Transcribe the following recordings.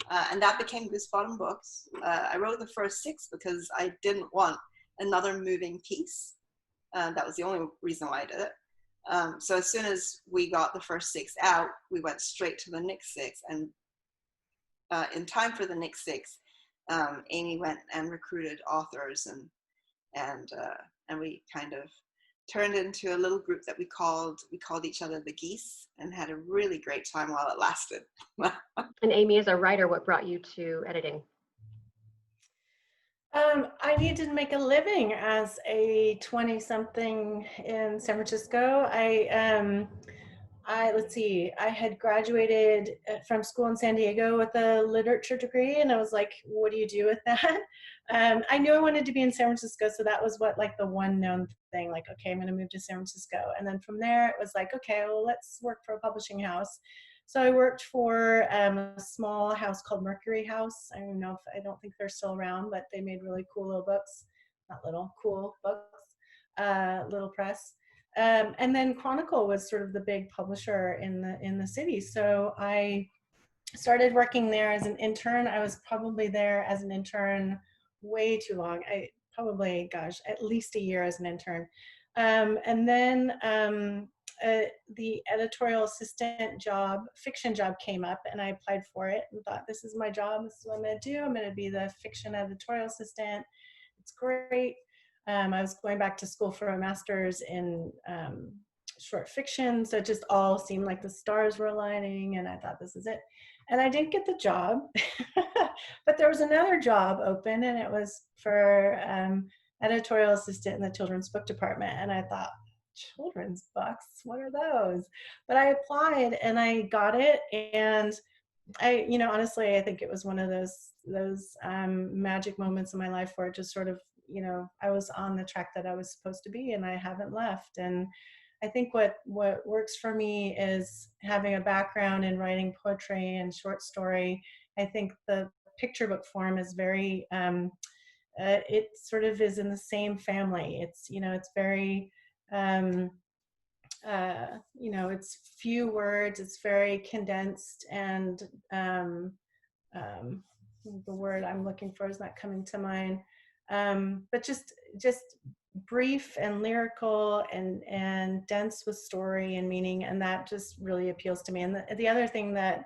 And that became Goose Bottom Books. I wrote the first 6 because I didn't want another moving piece. That was the only reason why I did it. So as soon as we got the first 6 out, we went straight to the next 6. And in time for the next 6, Amy went and recruited authors, and we kind of turned into a little group that we called each other the Geese, and had a really great time while it lasted. And Amy, as a writer, what brought you to editing? I needed to make a living as a 20-something in San Francisco. Let's see, I had graduated from school in San Diego with a literature degree, and I was like, what do you do with that? I knew I wanted to be in San Francisco, so that was what, like, the one known thing, like, okay, I'm going to move to San Francisco. And then from there, it was like, okay, well, let's work for a publishing house. So I worked for a small house called Mercury House. I don't think they're still around, but they made really cool little books. Not little, cool books, little press. And then Chronicle was sort of the big publisher in the city. So I started working there as an intern. I was probably there as an intern way too long. At least a year as an intern. And then the editorial assistant fiction job came up, and I applied for it and thought, this is my job. This is what I'm going to do. I'm going to be the fiction editorial assistant. It's great. I was going back to school for a master's in short fiction. So it just all seemed like the stars were aligning, and I thought, this is it. And I didn't get the job, but there was another job open, and it was for editorial assistant in the children's book department. And I thought, children's books, what are those? But I applied and I got it. And honestly, I think it was one of those magic moments in my life where it just sort of, I was on the track that I was supposed to be, and I haven't left. And I think what works for me is having a background in writing poetry and short story. I think the picture book form is very, it sort of is in the same family. It's, it's very, it's few words, it's very condensed, and the word I'm looking for is not coming to mind. But just brief and lyrical and dense with story and meaning, and that just really appeals to me. And the other thing that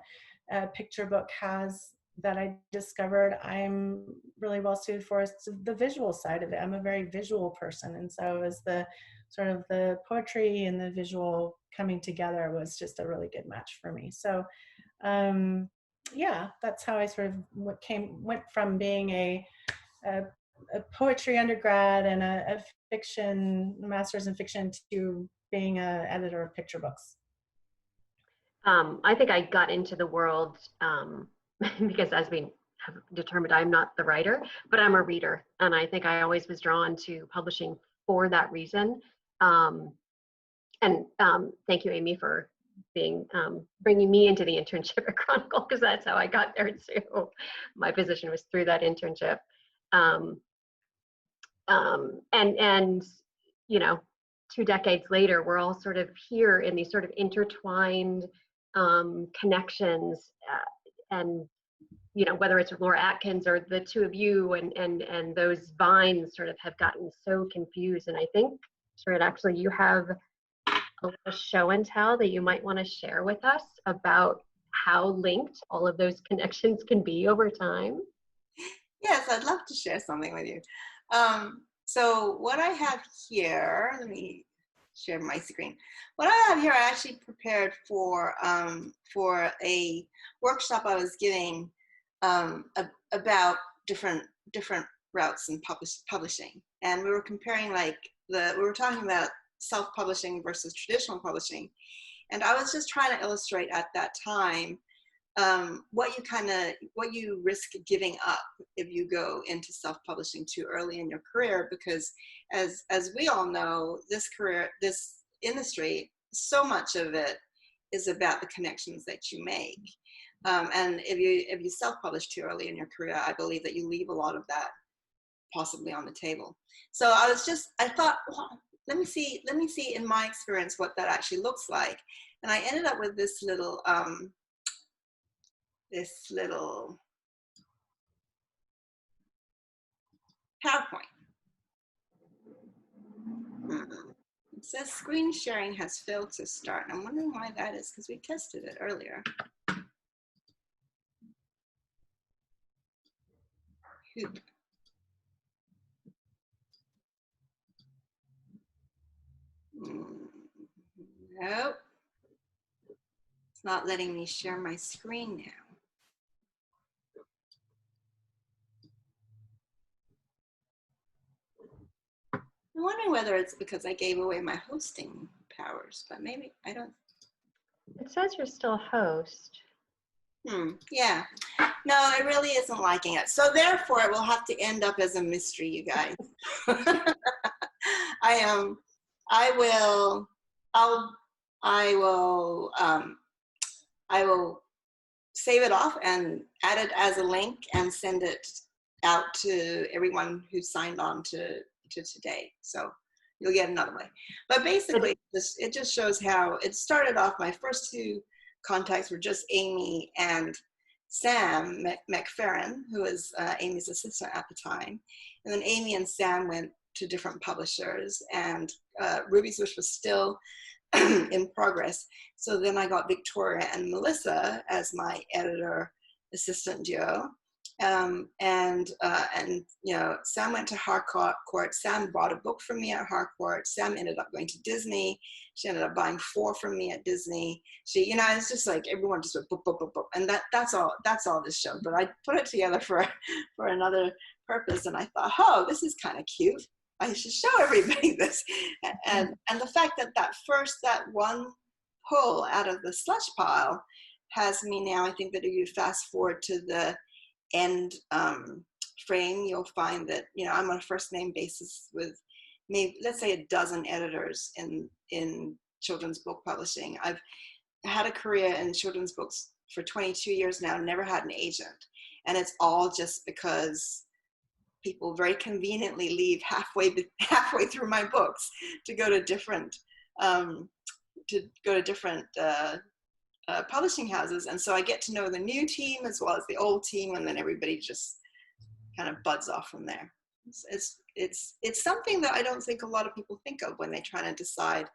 a picture book has that I discovered I'm really well suited for is the visual side of it. I'm a very visual person, and so is the sort of the poetry and the visual coming together was just a really good match for me. So that's how I sort of went from being a poetry undergrad and a master's in fiction to being an editor of picture books. I think I got into the world because, as we have determined, I'm not the writer, but I'm a reader. And I think I always was drawn to publishing for that reason. Thank you, Amy, for bringing me into the internship at Chronicle, because that's how I got there too. My position was through that internship. And 2 decades later, we're all sort of here in these sort of intertwined connections, and whether it's Laura Atkins or the two of you, and those vines sort of have gotten so confused. And I think, Shirin, actually you have a little show and tell that you might want to share with us about how linked all of those connections can be over time. Yes, I'd love to share something with you. So what I have here, let me share my screen. What I have here, I actually prepared for a workshop I was giving about different routes in publishing, and we were comparing we were talking about self-publishing versus traditional publishing, and I was just trying to illustrate at that time what you risk giving up if you go into self-publishing too early in your career, because as we all know, this industry, so much of it is about the connections that you make. And if you self-publish too early in your career, I believe that you leave a lot of that possibly on the table. So I thought, well, let me see in my experience what that actually looks like. And I ended up with this little PowerPoint. It says screen sharing has failed to start. I'm wondering why that is, because we tested it earlier. Hoop. Nope. It's not letting me share my screen now. I'm wondering whether it's because I gave away my hosting powers, but maybe I don't. It says you're still host. Yeah. No, it really isn't liking it. So therefore, it will have to end up as a mystery, you guys. I will save it off and add it as a link and send it out to everyone who signed on to today. So you'll get another way. But basically, it just shows how it started off. My first two contacts were just Amy and Sam McFerrin, who was Amy's assistant at the time. And then Amy and Sam went to different publishers, and Ruby's Wish was still in progress. So then I got Victoria and Melissa as my editor assistant duo. And you know, Sam went to Harcourt. Sam bought a book from me at Harcourt. Sam ended up going to Disney. She ended up buying 4 from me at Disney. She, you know, it's just like everyone just went boop, boop, boop, boop. And that's all this show. But I put it together for another purpose, and I thought, oh, this is kind of cute. I should show everybody this. And the fact that one pull out of the slush pile has me now, I think that if you fast forward to the end frame, you'll find that, you know, I'm on a first name basis with maybe, let's say, a dozen editors in children's book publishing. I've had a career in children's books for 22 years now, never had an agent. And it's all just because people very conveniently leave halfway through my books to go to different publishing houses, and so I get to know the new team as well as the old team, and then everybody just kind of buds off from there. It's something that I don't think a lot of people think of when they're trying to decide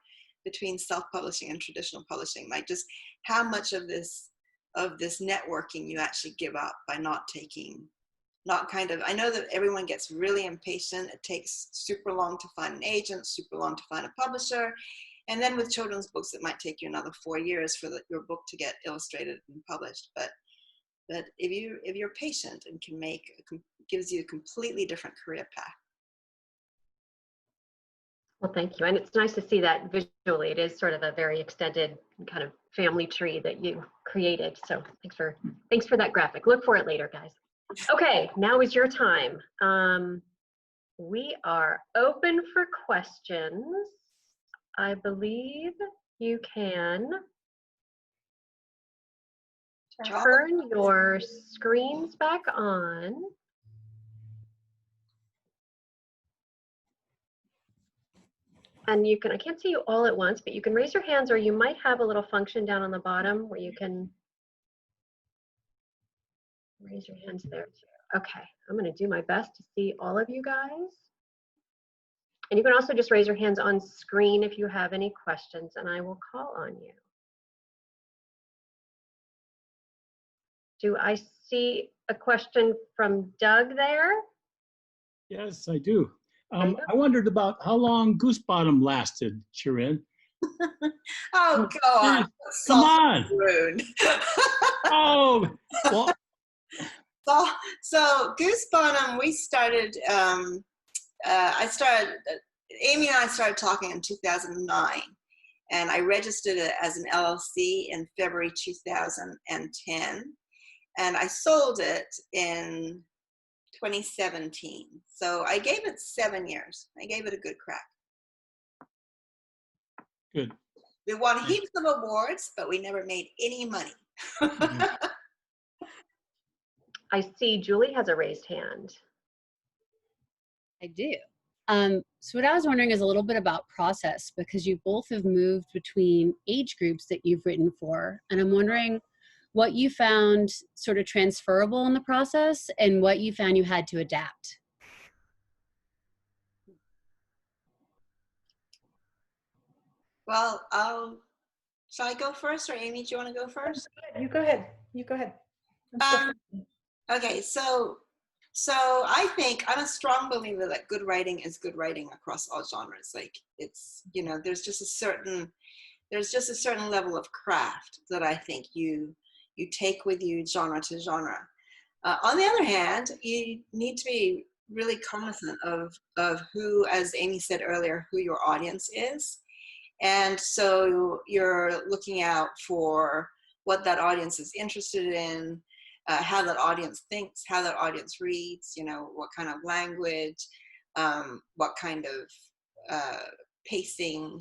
between self-publishing and traditional publishing, like just how much of this networking you actually give up by I know that everyone gets really impatient. It takes super long to find an agent, super long to find a publisher. And then with children's books, it might take you another 4 years for your book to get illustrated and published. But if you're patient and gives you a completely different career path. Well, thank you. And it's nice to see that visually. It is sort of a very extended kind of family tree that you created. So thanks for that graphic. Look for it later, guys. Okay, now is your time. We are open for questions. I believe you can turn your screens back on. And you can, I can't see you all at once, but you can raise your hands, or you might have a little function down on the bottom where you can raise your hands there too. Okay, I'm going to do my best to see all of you guys. And you can also just raise your hands on screen if you have any questions, and I will call on you. Do I see a question from Doug there? Yes, I do. I wondered about how long Goose Bottom lasted, Shirin. Oh, go on. Come on. Rude. Oh, well. So Goose Bottom, we started, Amy and I started talking in 2009, and I registered it as an LLC in February 2010, and I sold it in 2017. So I gave it 7 years. I gave it a good crack. Good. We won heaps of awards, but we never made any money. I see Julie has a raised hand. I do. So what I was wondering is a little bit about process, because you both have moved between age groups that you've written for. And I'm wondering what you found sort of transferable in the process and what you found you had to adapt. Well, shall I go first, or Amy, do you want to go first? You go ahead. You go ahead. I'm still- Okay, so I think I'm a strong believer that good writing is good writing across all genres. Like, it's, there's just a certain level of craft that I think you take with you genre to genre. On the other hand, you need to be really cognizant of who, as Amy said earlier, who your audience is. And so you're looking out for what that audience is interested in, how that audience thinks, how that audience reads, what kind of language, what kind of pacing.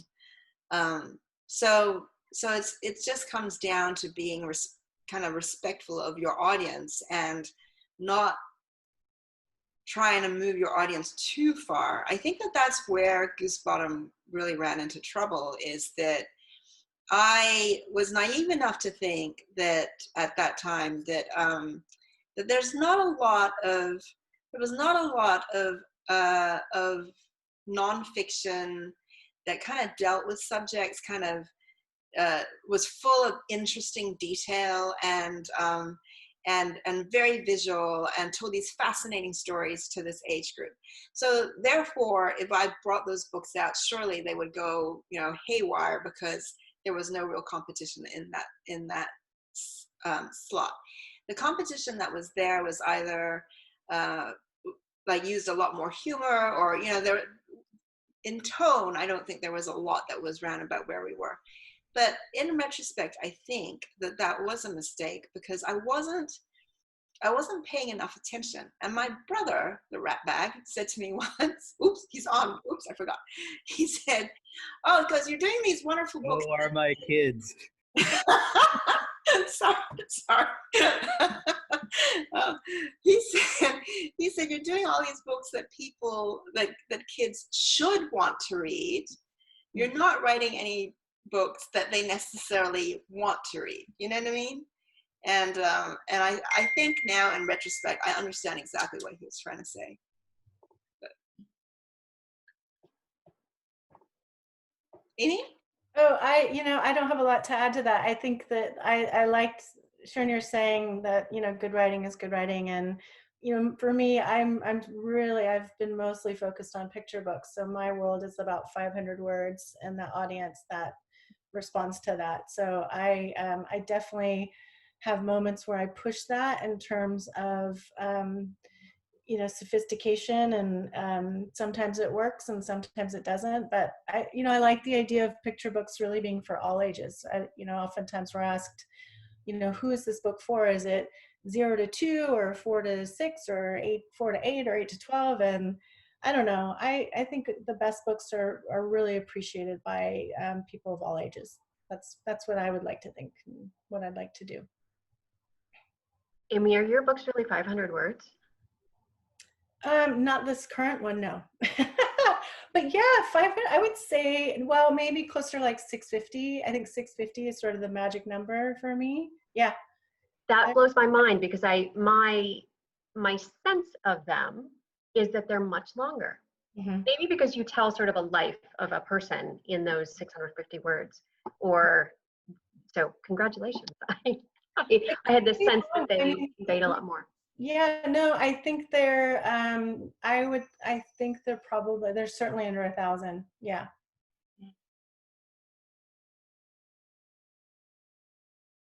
So it just comes down to being kind of respectful of your audience and not trying to move your audience too far. I think that that's where Goosebottom really ran into trouble, is that I was naive enough to think that at that time that that there was not a lot of nonfiction that kind of dealt with subjects, kind of was full of interesting detail and very visual, and told these fascinating stories to this age group. So therefore, if I brought those books out, surely they would go, haywire, because there was no real competition in that slot. The competition that was there was either like used a lot more humor, or there in tone. I don't think there was a lot that was roundabout where we were. But in retrospect, I think that was a mistake, because I wasn't paying enough attention. And my brother, the rat bag, said to me once, oops, he's on, oops, I forgot. He said, oh, because you're doing these wonderful books. Oh, are my kids. sorry. He said, you're doing all these books that that kids should want to read. You're not writing any books that they necessarily want to read. You know what I mean? And I think now, in retrospect, I understand exactly what he was trying to say. But. Amy? Oh, I don't have a lot to add to that. I think that I liked Shirin, you're saying that, good writing is good writing. And, for me, I've been mostly focused on picture books. So my world is about 500 words, and the audience that responds to that. So I definitely have moments where I push that in terms of, sophistication, and sometimes it works and sometimes it doesn't. But I like the idea of picture books really being for all ages. Oftentimes we're asked, who is this book for? Is it 0 to 2 or 4 to 6 or 4 to 8 or 8 to 12? And I don't know. I think the best books are really appreciated by people of all ages. That's what I would like to think, and what I'd like to do. Amy, are your books really 500 words? Not this current one, no. But yeah, 500, I would say, well, maybe closer to like 650. I think 650 is sort of the magic number for me. Yeah. That blows my mind, because my sense of them is that they're much longer. Mm-hmm. Maybe because you tell sort of a life of a person in those 650 words. So congratulations. I had this sense that they conveyed a lot more. Yeah, no, I think they're, I think they're certainly under 1,000. Yeah.